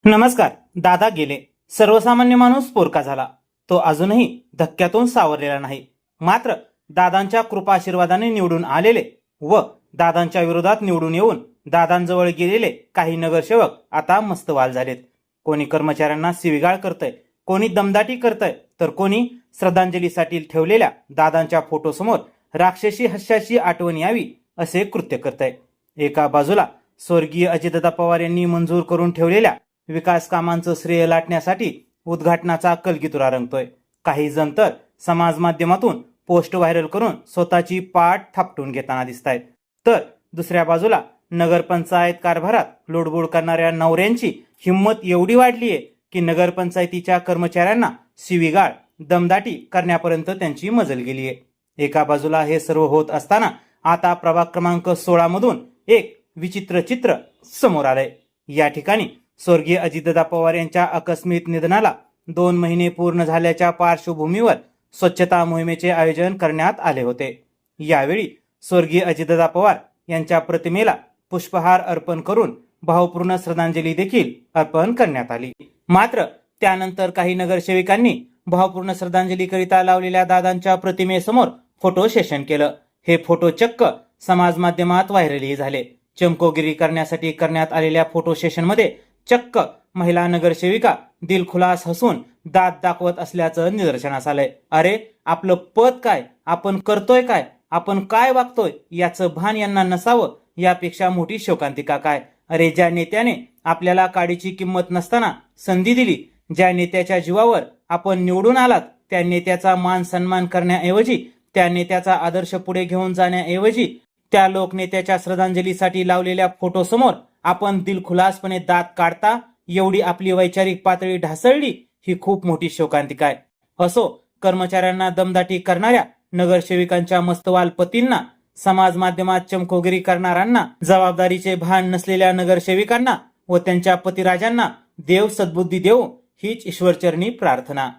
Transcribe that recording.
नमस्कार. दादा गेले. सर्वसामान्य माणूस पोरका झाला. तो अजूनही धक्क्यातून सावरलेला नाही. मात्र दादांच्या कृपाशीर्वादाने निवडून आलेले व दादांच्या विरोधात निवडून येऊन दादांजवळ गेलेले काही नगरसेवक आता मस्तवाल झालेत. कोणी कर्मचाऱ्यांना शिवीगाळ करतंय, कोणी दमदाटी करतंय, तर कोणी श्रद्धांजलीसाठी ठेवलेल्या दादांच्या फोटोसमोर राक्षसी हास्याची आठवण यावी असे कृत्य करतंय. एका बाजूला स्वर्गीय अजितदादा पवार यांनी मंजूर करून ठेवलेल्या विकास कामांचं श्रेय लाटण्यासाठी उद्घाटनाचा कलगीतुरा रंगतोय. काही जण तर समाज माध्यमातून पोस्ट व्हायरल करून स्वतःची पाठ थापटून घेताना दिसत आहेत. तर दुसऱ्या बाजूला नगरपंचायत कारभारात लोडबोड करणाऱ्या नवऱ्यांची हिंमत एवढी वाढली आहे की नगरपंचायतीच्या कर्मचाऱ्यांना शिवीगाळ दमदाटी करण्यापर्यंत त्यांची मजल गेली आहे. एका बाजूला हे सर्व होत असताना आता प्रभाग क्रमांक 16 मधून एक विचित्र चित्र समोर आलंय. या ठिकाणी स्वर्गीय अजितदादा पवार यांच्या आकस्मिक निधनाला 2 महिने पूर्ण झाल्याच्या पार्श्वभूमीवर स्वच्छता मोहिमेचे आयोजन करण्यात आले होते. यावेळी स्वर्गीय अजितदादा पवार यांच्या प्रतिमेला पुष्पहार अर्पण करून भावपूर्ण श्रद्धांजली देखील अर्पण करण्यात आली. मात्र त्यानंतर काही नगरसेवकांनी भावपूर्ण श्रद्धांजलीकरिता लावलेल्या दादांच्या प्रतिमेसमोर फोटो सेशन केलं. हे फोटो चक्क समाज माध्यमात व्हायरलही झाले. चमकोगिरी करण्यासाठी करण्यात आलेल्या फोटो सेशनमध्ये चक्क महिला नगरसेविका दिलखुलास हसून दात दाखवत असल्याचं निदर्शनास आलंय. अरे, आपलं पद काय, आपण करतोय काय, आपण काय वागतोय याचं भान यांना नसावं, यापेक्षा मोठी शोकांतिका काय. अरे, ज्या नेत्याने आपल्याला काडीची किंमत नसताना संधी दिली, ज्या नेत्याच्या जीवावर आपण निवडून आलात, त्या नेत्याचा मान सन्मान करण्याऐवजी, त्या नेत्याचा आदर्श पुढे घेऊन जाण्याऐवजी, त्या लोकनेत्याच्या श्रद्धांजलीसाठी लावलेल्या फोटोसमोर आपण दिलखुलासपणे दात काढता, एवढी आपली वैचारिक पातळी ढासळली, ही खूप मोठी शोकांतिका आहे. असो, कर्मचाऱ्यांना दमदाटी करणाऱ्या नगरसेविकांच्या मस्तवाल पतींना, समाज माध्यमात चमकोगिरी करणाऱ्यांना, जबाबदारीचे भान नसलेल्या नगरसेविकांना व त्यांच्या पतिराजांना देव सद्बुद्धी देवो, हीच ईश्वरचरणी प्रार्थना.